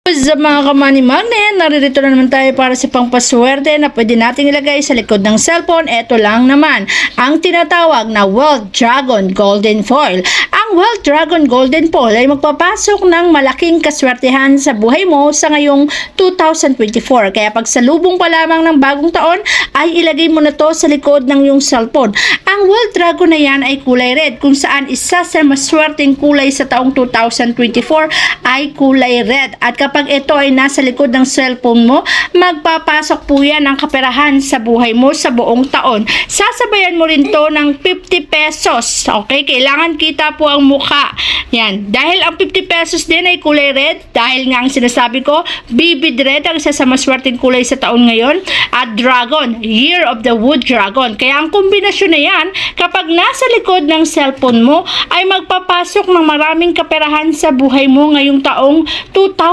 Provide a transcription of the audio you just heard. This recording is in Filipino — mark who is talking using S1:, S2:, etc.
S1: Sa mga kamani magnet, naririto na naman tayo para sa pangpaswerte na pwede nating ilagay sa likod ng cellphone. Ito lang naman, ang tinatawag na Wealth Dragon Golden Foil. Ang Wealth Dragon Golden Foil ay magpapasok ng malaking kaswertehan sa buhay mo sa ngayong 2024. Kaya pagsalubong pa lamang ng bagong taon, ay ilagay mo na to sa likod ng iyong cellphone. Ang Wealth Dragon na yan ay kulay red, kung saan isa sa maswerteng kulay sa taong 2024 ay kulay red. At kapag ito ay nasa likod ng cellphone mo, magpapasok po yan ang kaperahan sa buhay mo sa buong taon. Sasabayan mo rin to ng 50 pesos. Okay? Kailangan kita po ang mukha. Yan. Dahil ang 50 pesos din ay kulay red, dahil nga ang sinasabi ko, vivid red ang isa sa maswerteng kulay sa taon ngayon, at dragon, year of the wood dragon. Kaya ang kombinasyon na yan, kapag nasa likod ng cellphone mo, ay magpapasok ng maraming kaperahan sa buhay mo ngayong taong 2024.